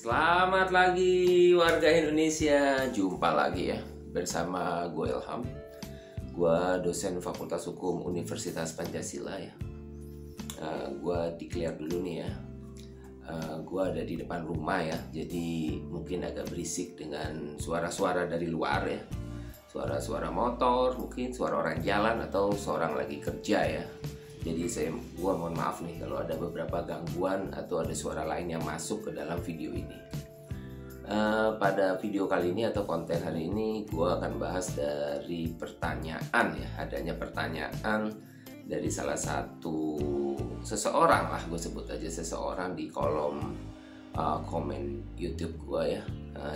Selamat lagi warga Indonesia, jumpa lagi ya bersama gue Ilham. Gue dosen Fakultas Hukum Universitas Pancasila ya. Gue declare dulu nih ya. Gue ada di depan rumah ya, jadi mungkin agak berisik dengan suara-suara dari luar ya. Suara-suara motor, mungkin suara orang jalan atau seorang lagi kerja ya. Jadi gue mohon maaf nih kalau ada beberapa gangguan atau ada suara lain yang masuk ke dalam video ini. Pada video kali ini atau konten hari ini gue akan bahas dari pertanyaan ya. Adanya pertanyaan dari salah satu seseorang lah, gue sebut aja seseorang di kolom komen YouTube gue ya.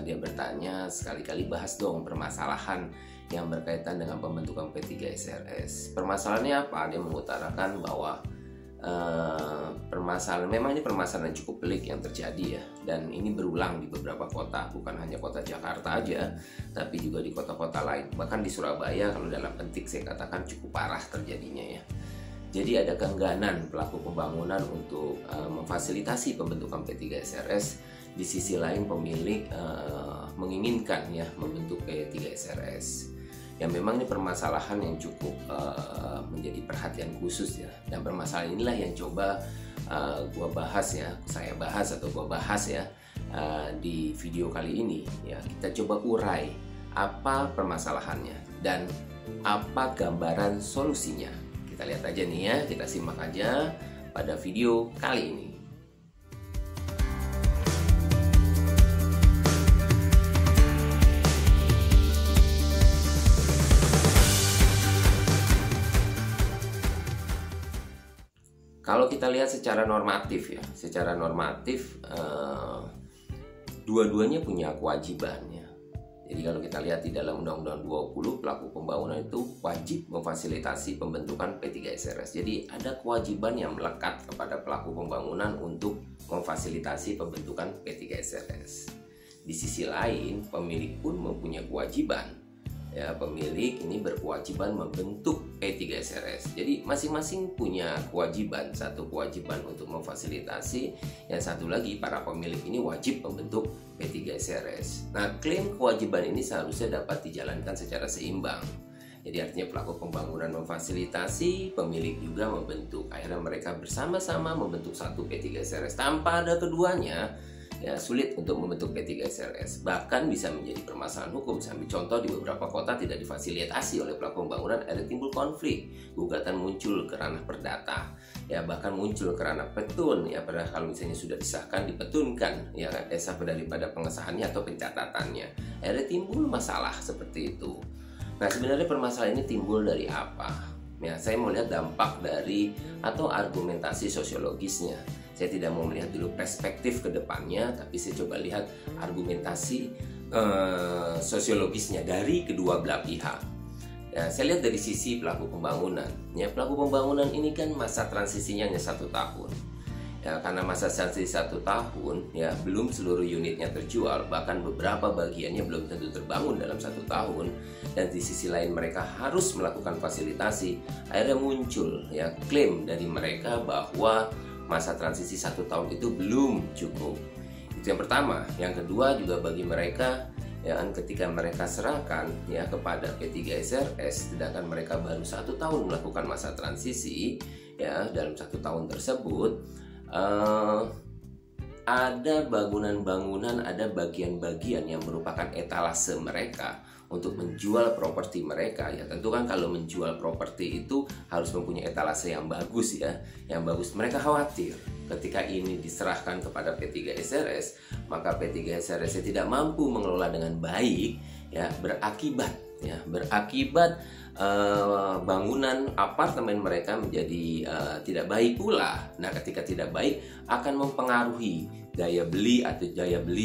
Dia bertanya, sekali-kali bahas dong permasalahan yang berkaitan dengan pembentukan P3SRS. Permasalahannya apa? Dia mengutarakan bahwa memang ini permasalahan cukup pelik yang terjadi ya, dan ini berulang di beberapa kota, bukan hanya kota Jakarta aja, tapi juga di kota-kota lain. Bahkan di Surabaya kalau dalam petik saya katakan cukup parah terjadinya ya. Jadi ada keengganan pelaku pembangunan untuk memfasilitasi pembentukan P3SRS. Di sisi lain pemilik menginginkan ya membentuk P3SRS. Ya memang ini permasalahan yang cukup menjadi perhatian khusus ya. Dan permasalahan inilah yang coba saya bahas ya di video kali ini ya. Kita coba urai apa permasalahannya dan apa gambaran solusinya. Kita lihat aja nih ya, kita simak aja pada video kali ini. Kalau kita lihat secara normatif ya, dua-duanya punya kewajiban ya. Jadi kalau kita lihat di dalam Undang-Undang 20, pelaku pembangunan itu wajib memfasilitasi pembentukan P3SRS. Jadi ada kewajiban yang melekat kepada pelaku pembangunan untuk memfasilitasi pembentukan P3SRS. Di sisi lain, pemilik pun mempunyai kewajiban. Ya, pemilik ini berkewajiban membentuk P3SRS. Jadi masing-masing punya kewajiban. Satu kewajiban untuk memfasilitasi, yang satu lagi para pemilik ini wajib membentuk P3SRS. Nah, klaim kewajiban ini seharusnya dapat dijalankan secara seimbang. Jadi artinya pelaku pembangunan memfasilitasi, pemilik juga membentuk. Akhirnya mereka bersama-sama membentuk satu P3SRS. Tanpa ada keduanya, ya sulit untuk membentuk P3SRS, bahkan bisa menjadi permasalahan hukum. Saya ambil contoh, di beberapa kota tidak difasilitasi oleh pelaku pembangunan, ada timbul konflik, gugatan muncul ke ranah perdata, ya bahkan muncul ke ranah petun, ya padahal kalau misalnya sudah disahkan dipetunkan, ya daripada pengesahannya atau pencatatannya, ada timbul masalah seperti itu. Nah sebenarnya permasalahan ini timbul dari apa? Ya saya mau lihat dampak dari atau argumentasi sosiologisnya. Saya tidak mau melihat dulu perspektif ke depannya, tapi saya coba lihat argumentasi sosiologisnya dari kedua belah pihak. Ya, saya lihat dari sisi pelaku pembangunan. Ya, pelaku pembangunan ini kan masa transisinya hanya 1 tahun. Ya, karena masa transisi 1 tahun, ya belum seluruh unitnya terjual, bahkan beberapa bagiannya belum tentu terbangun dalam 1 tahun. Dan di sisi lain mereka harus melakukan fasilitasi. Akhirnya muncul ya klaim dari mereka bahwa masa transisi 1 tahun itu belum cukup. Itu yang pertama. Yang kedua juga bagi mereka ya ketika mereka serahkan ya kepada P3SRS, sedangkan mereka baru 1 tahun melakukan masa transisi ya, dalam 1 tahun tersebut ada bangunan-bangunan, ada bagian-bagian yang merupakan etalase mereka untuk menjual properti mereka. Ya tentu kan kalau menjual properti itu harus mempunyai etalase yang bagus ya, yang bagus. Mereka khawatir ketika ini diserahkan kepada P3SRS, maka P3SRS tidak mampu mengelola dengan baik ya, berakibat bangunan apartemen mereka menjadi tidak baik pula. Nah ketika tidak baik akan mempengaruhi daya beli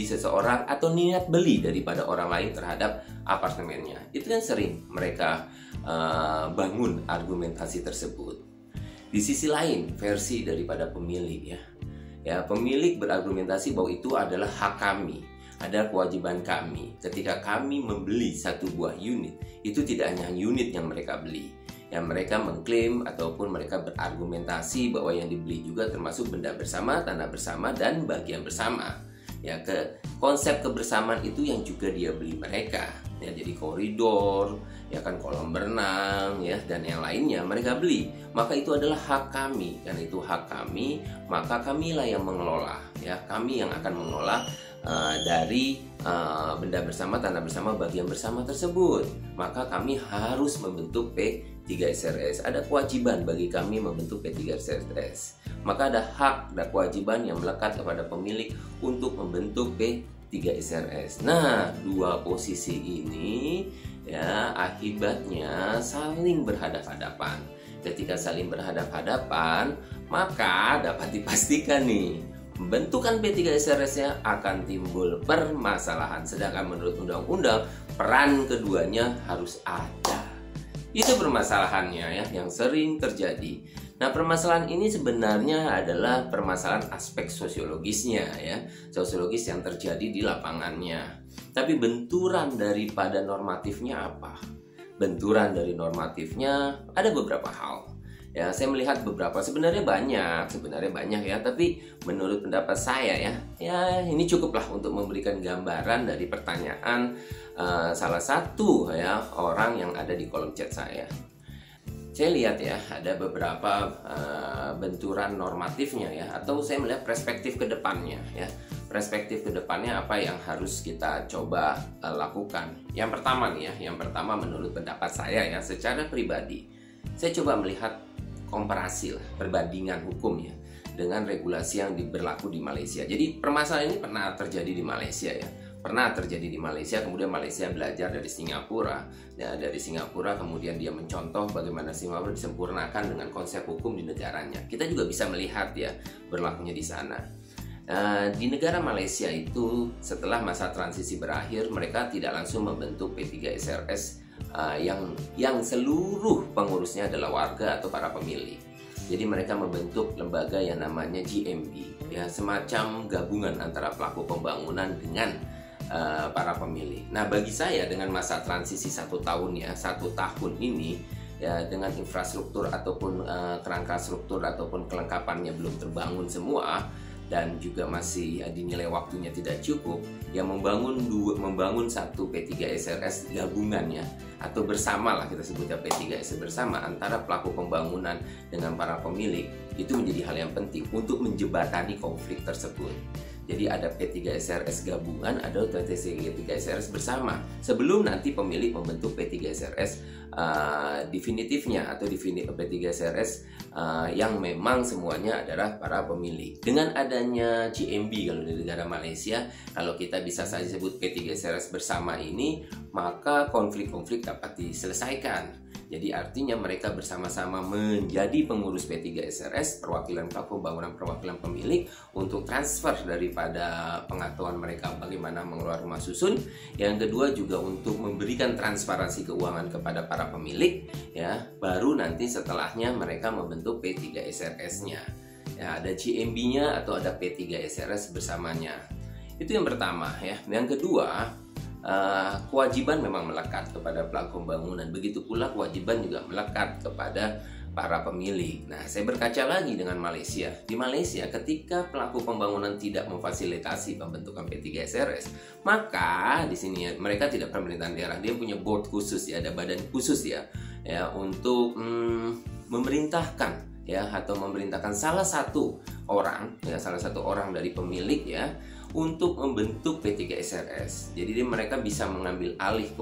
seseorang atau niat beli daripada orang lain terhadap apartemennya. Itu kan sering mereka bangun argumentasi tersebut. Di sisi lain versi daripada pemilik ya pemilik berargumentasi bahwa itu adalah hak kami, ada kewajiban kami. Ketika kami membeli satu buah unit, itu tidak hanya unit yang mereka beli, yang mereka mengklaim ataupun mereka berargumentasi bahwa yang dibeli juga termasuk benda bersama, tanah bersama, dan bagian bersama. ya konsep kebersamaan itu yang juga dia beli mereka. Ya, jadi koridor, ya kan, kolam berenang, ya, dan yang lainnya mereka beli. Maka itu adalah hak kami. Karena itu hak kami, maka kamilah yang mengelola. Ya, kami yang akan mengelola dari benda bersama, tanah bersama, bagian bersama tersebut. Maka kami harus membentuk P3SRS. Ada kewajiban bagi kami membentuk P3SRS. Maka ada hak, ada kewajiban yang melekat kepada pemilik untuk membentuk P3SRS. Nah, dua posisi ini ya akibatnya saling berhadapan-hadapan. Ketika saling berhadapan-hadapan, maka dapat dipastikan nih, pembentukan P3SRS-nya akan timbul permasalahan. Sedangkan menurut undang-undang, peran keduanya harus ada. Itu permasalahannya ya, yang sering terjadi. Nah, permasalahan ini sebenarnya adalah permasalahan aspek sosiologisnya ya, sosiologis yang terjadi di lapangannya. Tapi benturan daripada normatifnya apa? Benturan dari normatifnya ada beberapa hal. Ya, saya melihat beberapa, sebenarnya banyak ya, tapi menurut pendapat saya ya ini cukuplah untuk memberikan gambaran dari pertanyaan salah satu ya orang yang ada di kolom chat saya. Saya lihat ya ada beberapa benturan normatifnya ya, atau saya melihat perspektif ke depannya ya. Perspektif ke depannya apa yang harus kita coba lakukan. Yang pertama nih ya, yang pertama menurut pendapat saya ya, secara pribadi saya coba melihat komparasi lah, perbandingan hukumnya dengan regulasi yang berlaku di Malaysia. Jadi permasalahan ini pernah terjadi di Malaysia ya. Pernah terjadi di Malaysia, kemudian Malaysia belajar dari Singapura. Ya, dari Singapura kemudian dia mencontoh bagaimana Singapura disempurnakan dengan konsep hukum di negaranya. Kita juga bisa melihat ya berlakunya di sana. Di negara Malaysia itu setelah masa transisi berakhir, mereka tidak langsung membentuk P3SRS yang seluruh pengurusnya adalah warga atau para pemilih. Jadi mereka membentuk lembaga yang namanya GMB, ya, semacam gabungan antara pelaku pembangunan dengan para pemilih. Nah, bagi saya dengan masa transisi 1 tahun ini ya, dengan infrastruktur ataupun kerangka struktur ataupun kelengkapannya belum terbangun semua, dan juga masih dinilai waktunya tidak cukup, yang membangun satu P3SRS gabungannya atau bersama lah, kita sebutnya P3SRS bersama antara pelaku pembangunan dengan para pemilik, itu menjadi hal yang penting untuk menjembatani konflik tersebut. Jadi ada P3SRS gabungan, ada P3SRS bersama sebelum nanti pemilik membentuk P3SRS definitifnya atau P3SRS yang memang semuanya adalah para pemilik. Dengan adanya GMB kalau di negara Malaysia, kalau kita bisa saja sebut P3SRS bersama ini, maka konflik-konflik dapat diselesaikan. Jadi artinya mereka bersama-sama menjadi pengurus P3SRS, perwakilan pelaku pembangunan, perwakilan pemilik, untuk transfer daripada pengetahuan mereka bagaimana mengelola rumah susun. Yang kedua juga untuk memberikan transparansi keuangan kepada para pemilik, ya. Baru nanti setelahnya mereka membentuk P3SRS-nya. Ya, ada GMB-nya atau ada P3SRS bersamanya. Itu yang pertama ya. Yang kedua, kewajiban memang melekat kepada pelaku pembangunan. Begitu pula kewajiban juga melekat kepada para pemilik. Nah, saya berkaca lagi dengan Malaysia. Di Malaysia, ketika pelaku pembangunan tidak memfasilitasi pembentukan P3SRS, maka di sini mereka tidak pemerintahan daerah, dia punya board khusus ya, ada badan khusus ya untuk memerintahkan ya, atau memerintahkan salah satu orang dari pemilik ya untuk membentuk P3SRS. Jadi mereka bisa mengambil alih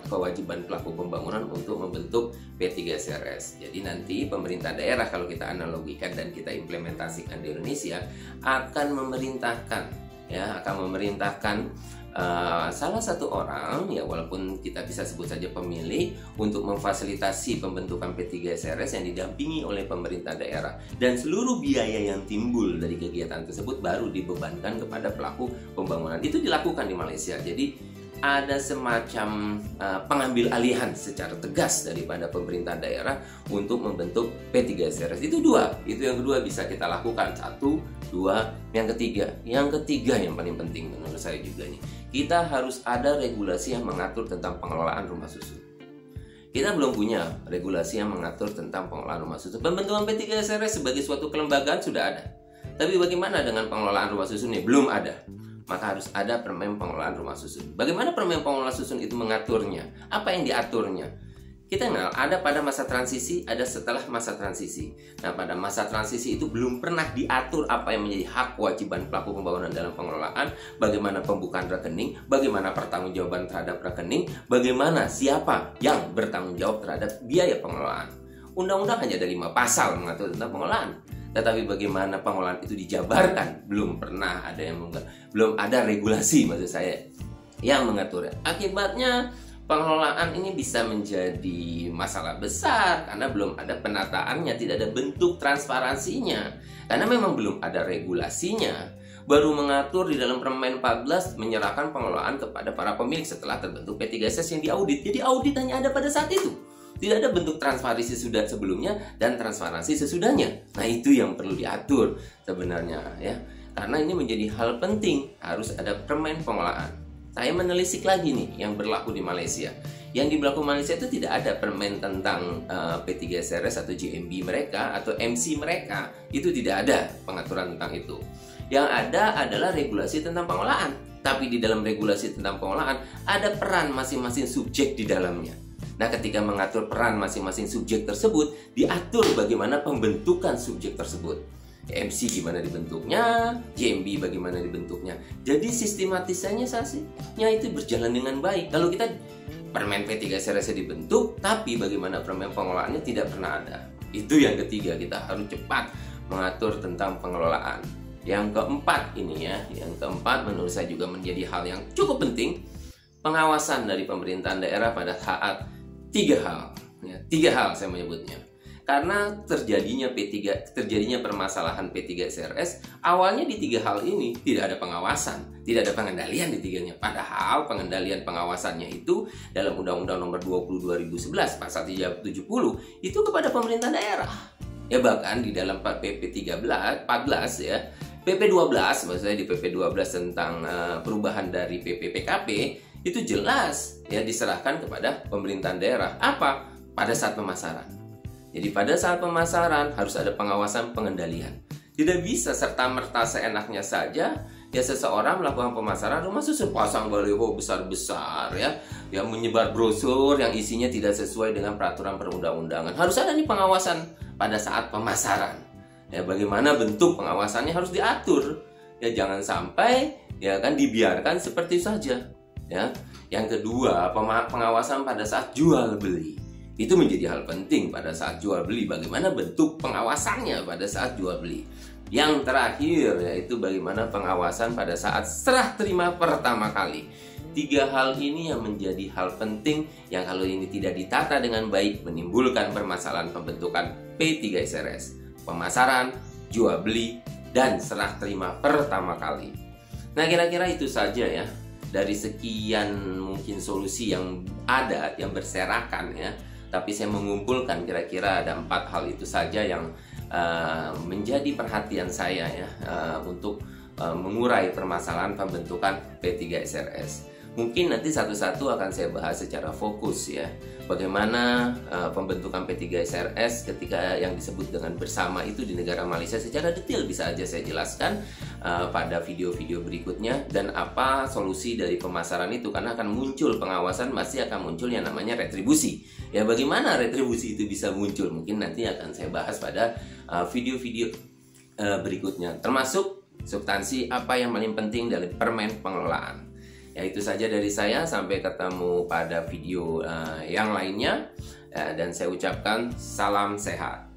kewajiban pelaku pembangunan untuk membentuk P3SRS. Jadi nanti pemerintah daerah, kalau kita analogikan dan kita implementasikan di Indonesia, akan memerintahkan salah satu orang ya, walaupun kita bisa sebut saja pemilik, untuk memfasilitasi pembentukan P3SRS yang didampingi oleh pemerintah daerah, dan seluruh biaya yang timbul dari kegiatan tersebut baru dibebankan kepada pelaku pembangunan. Itu dilakukan di Malaysia. Jadi ada semacam pengambil alihan secara tegas daripada pemerintah daerah untuk membentuk P3SRS. Itu yang kedua bisa kita lakukan. 1, 2, yang ketiga yang paling penting menurut saya juga nih, kita harus ada regulasi yang mengatur tentang pengelolaan rumah susun. Kita belum punya regulasi yang mengatur tentang pengelolaan rumah susun. Pembentukan P3SRS sebagai suatu kelembagaan sudah ada, tapi bagaimana dengan pengelolaan rumah susunnya? Belum ada. maka harus ada permen pengelolaan rumah susun. Bagaimana permen pengelolaan susun itu mengaturnya? Apa yang diaturnya? Kita kenal, ada pada masa transisi, ada setelah masa transisi. Nah, pada masa transisi itu belum pernah diatur apa yang menjadi hak kewajiban pelaku pembangunan dalam pengelolaan, bagaimana pembukaan rekening, bagaimana pertanggungjawaban terhadap rekening, bagaimana siapa yang bertanggung jawab terhadap biaya pengelolaan. Undang-undang hanya ada 5 pasal mengatur tentang pengelolaan. Tetapi bagaimana pengelolaan itu dijabarkan, belum pernah ada yang belum ada regulasi maksud saya yang mengaturnya. Akibatnya pengelolaan ini bisa menjadi masalah besar karena belum ada penataannya, tidak ada bentuk transparansinya. Karena memang belum ada regulasinya. Baru mengatur di dalam Permen 14 menyerahkan pengelolaan kepada para pemilik setelah terbentuk P3SS yang diaudit. Jadi audit hanya ada pada saat itu. Tidak ada bentuk transparansi sudah sebelumnya dan transparansi sesudahnya. Nah, itu yang perlu diatur sebenarnya ya. Karena ini menjadi hal penting, harus ada permen pengelolaan. Saya menelisik lagi nih yang berlaku di Malaysia. Yang di berlaku Malaysia itu tidak ada permen tentang P3SRS atau JMB mereka atau MC mereka. Itu tidak ada pengaturan tentang itu. Yang ada adalah regulasi tentang pengelolaan. Tapi di dalam regulasi tentang pengelolaan ada peran masing-masing subjek di dalamnya. Nah, ketika mengatur peran masing-masing subjek tersebut, diatur bagaimana pembentukan subjek tersebut. MC gimana dibentuknya, JMB bagaimana dibentuknya. Jadi sistematisasinya itu berjalan dengan baik. Kalau kita permen P3SRS dibentuk, tapi bagaimana permen pengelolaannya tidak pernah ada. Itu yang ketiga, kita harus cepat mengatur tentang pengelolaan. Yang keempat ini ya, yang keempat menurut saya juga menjadi hal yang cukup penting, pengawasan dari pemerintahan daerah pada saat tiga hal saya menyebutnya. Karena terjadinya permasalahan P3SRS, awalnya di 3 hal ini tidak ada pengawasan, tidak ada pengendalian di 3-nya. Padahal pengendalian pengawasannya itu dalam Undang-Undang Nomor 20 2011 Pasal 70 itu kepada pemerintah daerah. Ya bahkan di dalam PP 14 ya, PP 12 maksudnya di PP 12 tentang perubahan dari PP PKP itu jelas ya diserahkan kepada pemerintahan daerah. Apa? Pada saat pemasaran. Jadi pada saat pemasaran harus ada pengawasan pengendalian. Tidak bisa serta-merta seenaknya saja ya seseorang melakukan pemasaran rumah susun, pasang baliho besar-besar ya, yang menyebar brosur yang isinya tidak sesuai dengan peraturan perundang-undangan. Harus ada nih pengawasan pada saat pemasaran. Ya bagaimana bentuk pengawasannya harus diatur. Ya jangan sampai ya kan dibiarkan seperti saja. Ya. Yang kedua, pengawasan pada saat jual beli. Itu menjadi hal penting pada saat jual beli. Bagaimana bentuk pengawasannya pada saat jual beli. Yang terakhir yaitu bagaimana pengawasan pada saat serah terima pertama kali. 3 hal ini yang menjadi hal penting yang kalau ini tidak ditata dengan baik menimbulkan permasalahan pembentukan P3SRS. Pemasaran, jual beli, dan serah terima pertama kali. Nah, kira-kira itu saja ya. Dari sekian mungkin solusi yang ada, yang berserakan ya. Tapi saya mengumpulkan kira-kira ada 4 hal itu saja yang menjadi perhatian saya ya untuk mengurai permasalahan pembentukan P3SRS. Mungkin nanti satu-satu akan saya bahas secara fokus ya. Bagaimana pembentukan P3SRS ketika yang disebut dengan bersama itu di negara Malaysia secara detail bisa aja saya jelaskan pada video-video berikutnya. Dan apa solusi dari pemasaran itu, karena akan muncul pengawasan, pasti akan muncul yang namanya retribusi. Ya bagaimana retribusi itu bisa muncul, mungkin nanti akan saya bahas pada video-video berikutnya. Termasuk substansi apa yang paling penting dari permen pengelolaan. Ya itu saja dari saya, sampai ketemu pada video yang lainnya dan saya ucapkan salam sehat.